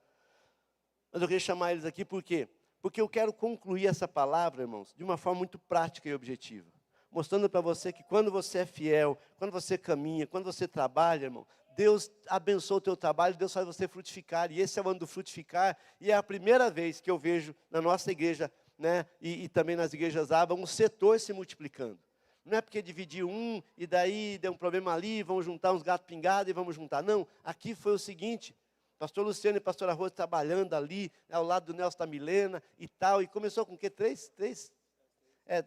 Mas eu queria chamar eles aqui por quê? Porque eu quero concluir essa palavra, irmãos, de uma forma muito prática e objetiva. Mostrando para você que quando você é fiel, quando você caminha, quando você trabalha, irmão, Deus abençoa o teu trabalho, Deus faz você frutificar. E esse é o ano do frutificar. E é a primeira vez que eu vejo na nossa igreja, né, e também nas igrejas Aba, um setor se multiplicando. Não é porque dividiu um e daí deu um problema ali, vamos juntar uns gatos pingados e vamos juntar. Não, aqui foi o seguinte: pastor Luciano e pastora Rose trabalhando ali, ao lado do Nelson da Milena e tal. E começou com o quê?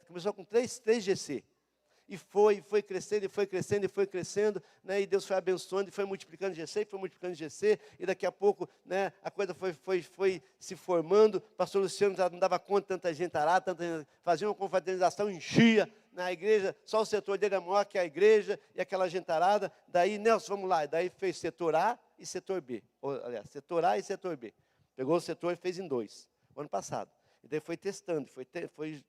Começou com três GC. E foi crescendo, né? E Deus foi abençoando, e foi multiplicando GC, e daqui a pouco, né, a coisa foi se formando. Pastor Luciano já não dava conta de tanta gente arada, fazia uma confraternização, enchia na igreja, só o setor dele é maior que a igreja, e aquela gentarada. Daí, Nelson, vamos lá, e daí fez setor A e setor B, aliás, setor A e setor B. Pegou o setor e fez em 2, o ano passado. E daí foi testando, foi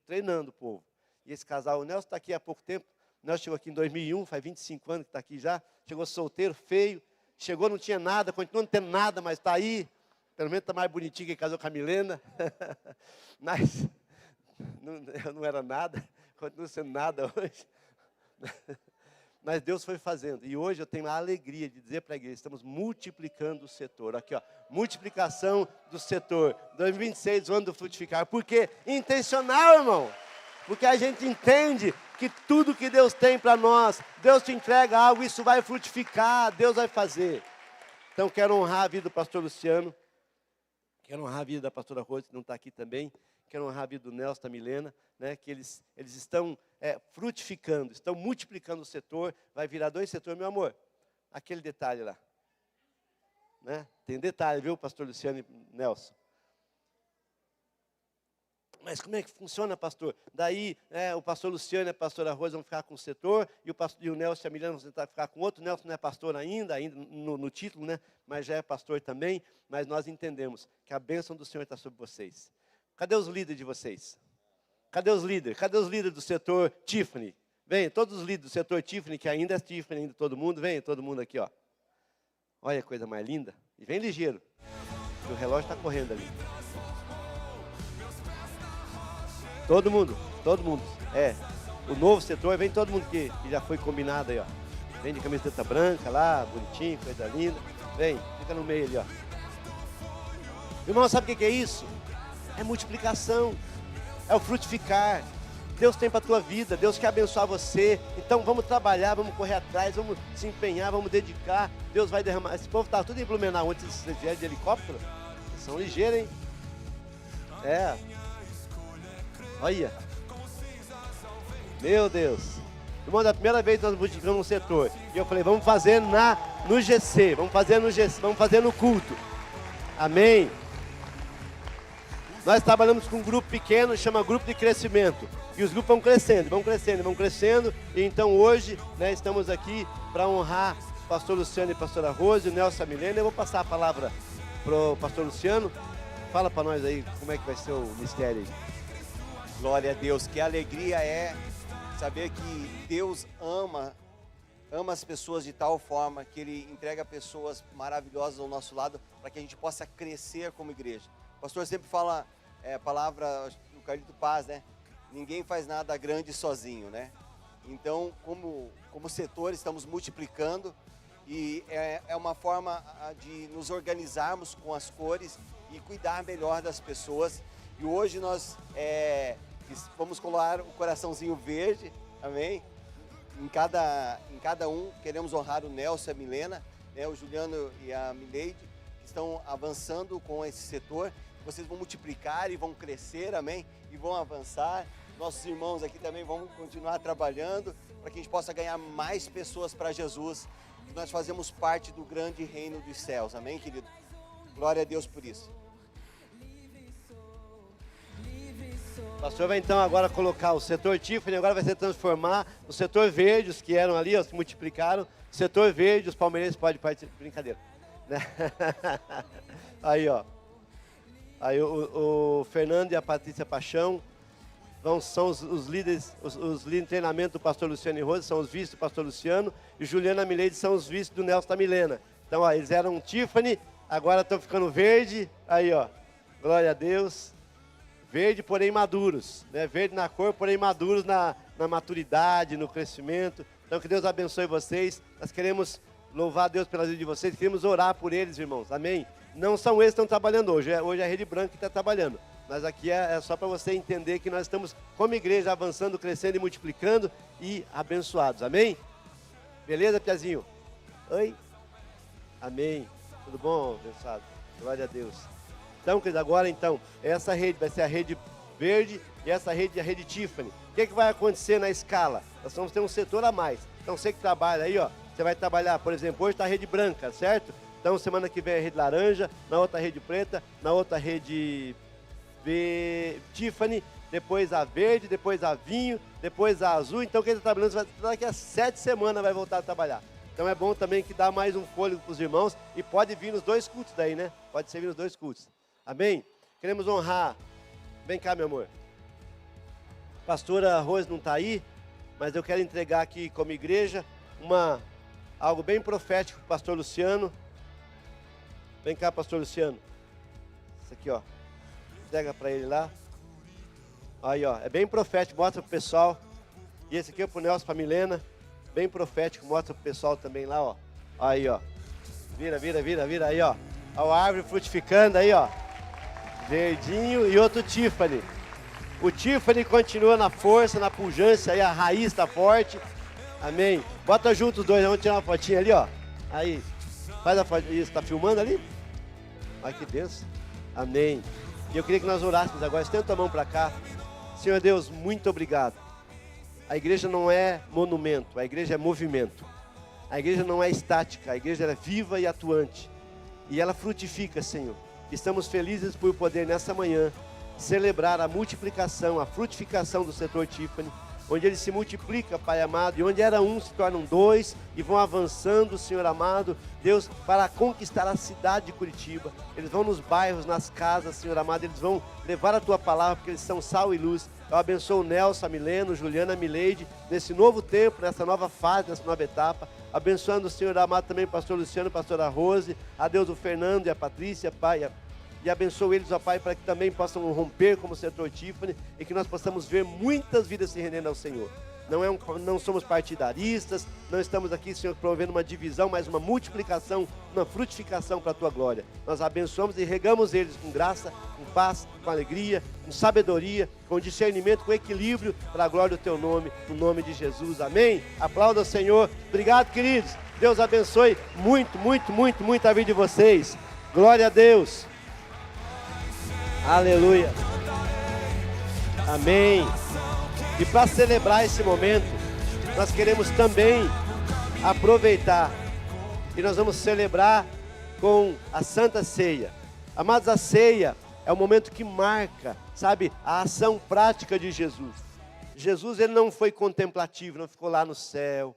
treinando o povo. E esse casal, o Nelson está aqui há pouco tempo. O Nelson chegou aqui em 2001, faz 25 anos que está aqui já. Chegou solteiro, feio. Chegou, não tinha nada, continua não tendo nada, mas está aí. Pelo menos está mais bonitinho que casou com a Milena. Mas eu não era nada, continuo sendo nada hoje. Mas Deus foi fazendo. E hoje eu tenho a alegria de dizer para a igreja: estamos multiplicando o setor. Aqui, ó, multiplicação do setor. 2026, o ano do frutificar. Por quê? Intencional, irmão. Porque a gente entende que tudo que Deus tem para nós, Deus te entrega algo, isso vai frutificar, Deus vai fazer. Então, quero honrar a vida do pastor Luciano, quero honrar a vida da pastora Rose, que não está aqui também, quero honrar a vida do Nelson, da Milena, né, que eles estão frutificando, estão multiplicando o setor, vai virar 2 setores, meu amor, aquele detalhe lá. Né? Tem detalhe, viu, pastor Luciano e Nelson? Mas como é que funciona, pastor? Daí, o pastor Luciano e a pastora Rosa vão ficar com o setor, e o Nelson e a Milena vão tentar ficar com outro. O Nelson não é pastor ainda no título, né? Mas já é pastor também. Mas nós entendemos que a bênção do Senhor está sobre vocês. Cadê os líderes de vocês? Cadê os líderes? Cadê os líderes do setor Tiffany? Vem, todos os líderes do setor Tiffany, que ainda é Tiffany, ainda todo mundo. Vem, todo mundo aqui, ó. Olha a coisa mais linda. E vem ligeiro, o relógio está correndo ali. Todo mundo. O novo setor, vem todo mundo que já foi combinado aí, ó. Vem de camiseta branca lá, bonitinho, coisa linda. Vem, fica no meio ali, ó. Irmão, sabe o que é isso? É multiplicação, é o frutificar. Deus tem para a tua vida, Deus quer abençoar você. Então vamos trabalhar, vamos correr atrás, vamos se empenhar, vamos dedicar. Deus vai derramar. Esse povo está tudo em Blumenau, antes de vier de helicóptero. Eles são ligeiros, hein? Olha, meu Deus. Irmão, da primeira vez nós multiplicamos no setor. E eu falei, vamos fazer no GC, vamos fazer no culto. Amém. Nós trabalhamos com um grupo pequeno, chama grupo de crescimento. E os grupos vão crescendo. E então hoje, né, estamos aqui para honrar o pastor Luciano e a pastora Rose, o Nelson e a Milena. Eu vou passar a palavra para o pastor Luciano. Fala para nós aí como é que vai ser o mistério aí. Glória a Deus, que alegria é saber que Deus ama as pessoas de tal forma que Ele entrega pessoas maravilhosas ao nosso lado para que a gente possa crescer como igreja. O pastor sempre fala a palavra do Carlito Paz, né? Ninguém faz nada grande sozinho, né? Então, como setor, estamos multiplicando e é uma forma de nos organizarmos com as cores e cuidar melhor das pessoas. E hoje nós vamos colar o coraçãozinho verde, amém? Em cada um, queremos honrar o Nelson e a Milena, né, o Juliano e a Mileide, que estão avançando com esse setor. Vocês vão multiplicar e vão crescer, amém? E vão avançar. Nossos irmãos aqui também vão continuar trabalhando para para que a gente possa ganhar mais pessoas para Jesus, que nós fazemos parte do grande reino dos céus, amém, querido? Glória a Deus por isso. O pastor vai então agora colocar o setor Tiffany, agora vai se transformar no setor verde, os que eram ali, os que multiplicaram, o setor verde, os palmeirenses podem participar, brincadeira, né? Aí ó, aí o Fernando e a Patrícia Paixão são os líderes, os líderes de treinamento do pastor Luciano e Rose, são os vices do pastor Luciano, e Juliana Mileide são os vices do Nelson da Milena. Então ó, eles eram Tiffany, agora estão ficando verde, aí ó, glória a Deus. Verde, porém maduros, né? Verde na cor, porém maduros na maturidade, no crescimento. Então que Deus abençoe vocês. Nós queremos louvar a Deus pela vida de vocês, queremos orar por eles, irmãos, amém? Não são eles que estão trabalhando hoje, hoje é a Rede Branca que está trabalhando. Mas aqui é só para você entender que nós estamos como igreja avançando, crescendo e multiplicando e abençoados, amém? Beleza, Piazinho? Oi? Amém. Tudo bom, abençoado? Glória a Deus. Então, queridos, agora então, essa rede vai ser a rede verde e essa rede é a rede Tiffany. O que vai acontecer na escala? Nós vamos ter um setor a mais. Então, você que trabalha aí, ó, você vai trabalhar, por exemplo, hoje está a rede branca, certo? Então, semana que vem é a rede laranja, na outra a rede preta, na outra a rede Tiffany, depois a verde, depois a vinho, depois a azul. Então, quem está trabalhando, daqui a 7 semanas vai voltar a trabalhar. Então, é bom também que dá mais um fôlego para os irmãos e pode vir nos 2 cultos daí, né? Pode servir nos 2 cultos. Amém? Queremos honrar. Vem cá, meu amor. Pastora Rose não está aí, mas eu quero entregar aqui como igreja algo bem profético para o pastor Luciano. Vem cá, pastor Luciano. Isso aqui, ó. Entrega para ele lá. Aí, ó. É bem profético, mostra para o pessoal. E esse aqui é para o Nelson, para a Milena. Bem profético, mostra para o pessoal também lá, ó. Aí, ó. Vira aí, ó. Ó, a árvore frutificando aí, ó. Verdinho e outro Tiffany. O Tiffany continua na força, na pujança, aí a raiz está forte. Amém. Bota junto os dois, vamos tirar uma fotinha ali, ó. Aí, faz a foto. Isso, tá filmando ali? Ai, que Deus. Amém. E eu queria que nós orássemos agora. Estenda a mão para cá. Senhor Deus, muito obrigado. A igreja não é monumento, a igreja é movimento. A igreja não é estática, a igreja é viva e atuante. E ela frutifica, Senhor. Estamos felizes por poder nessa manhã celebrar a multiplicação, a frutificação do setor Tiffany, onde ele se multiplica, Pai amado, e onde era um se tornam 2 e vão avançando, Senhor amado, Deus, para conquistar a cidade de Curitiba. Eles vão nos bairros, nas casas, Senhor amado, eles vão levar a Tua palavra, porque eles são sal e luz. Eu abençoo o Nelson, a Milena, Juliana, a Mileide, nesse novo tempo, nessa nova fase, nessa nova etapa. Abençoando o Senhor amado também, pastor Luciano, pastora Rose, a Deus o Fernando e a Patrícia, Pai, e abençoe eles, ó Pai, para que também possam romper como setor Tiffany e que nós possamos ver muitas vidas se rendendo ao Senhor. Não somos partidaristas, não estamos aqui, Senhor, promovendo uma divisão, mas uma multiplicação, uma frutificação para a Tua glória. Nós abençoamos e regamos eles com graça, com paz, com alegria, com sabedoria, com discernimento, com equilíbrio, para a glória do Teu nome, no nome de Jesus. Amém? Aplauda o Senhor. Obrigado, queridos. Deus abençoe muito, muito, muito, muito a vida de vocês. Glória a Deus. Aleluia. Amém. E para celebrar esse momento, nós queremos também aproveitar e nós vamos celebrar com a Santa Ceia. Amados, a ceia é o momento que marca, sabe, a ação prática de Jesus. Jesus, ele não foi contemplativo, não ficou lá no céu.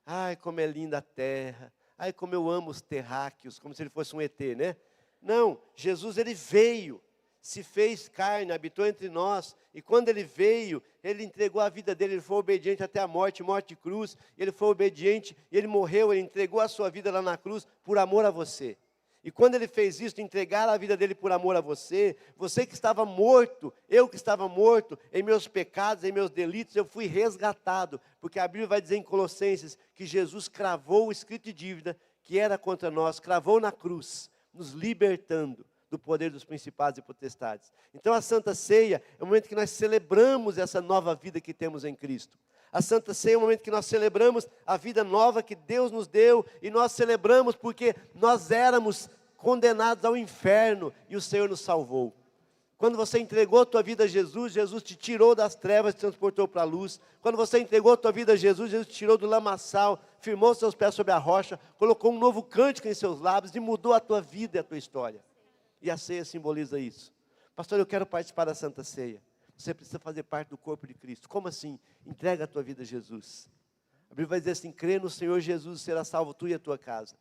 Ai, como é linda a terra. Ai, como eu amo os terráqueos, como se ele fosse um ET, né? Não, Jesus, ele veio. Se fez carne, habitou entre nós, e quando ele veio, ele entregou a vida dele, ele foi obediente até a morte de cruz, ele foi obediente, ele morreu, ele entregou a sua vida lá na cruz, por amor a você. E quando ele fez isso, entregar a vida dele por amor a você, você que estava morto, eu que estava morto, em meus pecados, em meus delitos, eu fui resgatado, porque a Bíblia vai dizer em Colossenses, que Jesus cravou o escrito de dívida, que era contra nós, cravou na cruz, nos libertando do poder dos principados e potestades. Então a Santa Ceia é o momento que nós celebramos essa nova vida que temos em Cristo. A Santa Ceia é o momento que nós celebramos a vida nova que Deus nos deu, e nós celebramos porque nós éramos condenados ao inferno e o Senhor nos salvou. Quando você entregou a tua vida a Jesus, Jesus te tirou das trevas e te transportou para a luz. Quando você entregou a tua vida a Jesus, Jesus te tirou do lamaçal, firmou seus pés sobre a rocha, colocou um novo cântico em seus lábios e mudou a tua vida e a tua história. E a ceia simboliza isso. Pastor, eu quero participar da Santa Ceia. Você precisa fazer parte do corpo de Cristo. Como assim? Entrega a tua vida a Jesus. A Bíblia vai dizer assim, crê no Senhor Jesus e será salvo tu e a tua casa.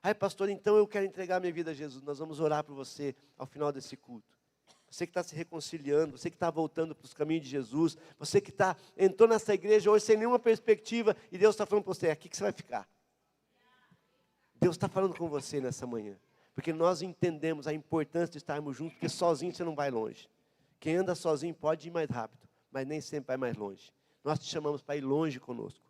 Ai, pastor, então eu quero entregar minha vida a Jesus. Nós vamos orar por você ao final desse culto. Você que está se reconciliando, você que está voltando para os caminhos de Jesus, você que entrou nessa igreja hoje sem nenhuma perspectiva, e Deus está falando para você, é aqui que você vai ficar. Deus está falando com você nessa manhã, porque nós entendemos a importância de estarmos juntos, porque sozinho você não vai longe. Quem anda sozinho pode ir mais rápido, mas nem sempre vai mais longe. Nós te chamamos para ir longe conosco.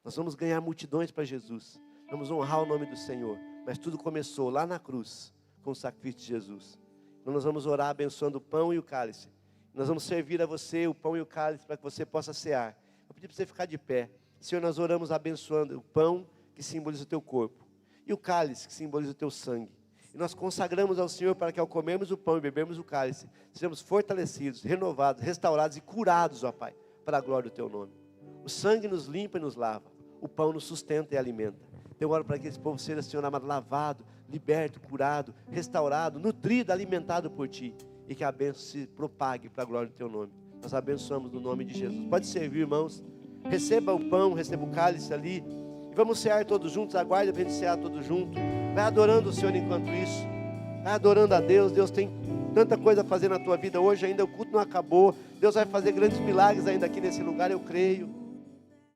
Nós vamos ganhar multidões para Jesus, vamos honrar o nome do Senhor, mas tudo começou lá na cruz, com o sacrifício de Jesus. Então nós vamos orar abençoando o pão e o cálice. Nós vamos servir a você o pão e o cálice para que você possa cear. Eu pedi para você ficar de pé. Senhor, nós oramos abençoando o pão que simboliza o teu corpo e o cálice que simboliza o teu sangue. E nós consagramos ao Senhor para que ao comermos o pão e bebermos o cálice, sejamos fortalecidos, renovados, restaurados e curados, ó Pai, para a glória do teu nome. O sangue nos limpa e nos lava. O pão nos sustenta e alimenta. Eu oro para que esse povo seja, Senhor amado, lavado, liberto, curado, restaurado, nutrido, alimentado por Ti. E que a bênção se propague para a glória do Teu nome. Nós abençoamos no nome de Jesus. Pode servir, irmãos. Receba o pão, receba o cálice ali. E vamos cear todos juntos. Aguarde para a gente cear todos juntos. Vai adorando o Senhor enquanto isso. Vai adorando a Deus. Deus tem tanta coisa a fazer na tua vida hoje. Ainda o culto não acabou. Deus vai fazer grandes milagres ainda aqui nesse lugar, eu creio.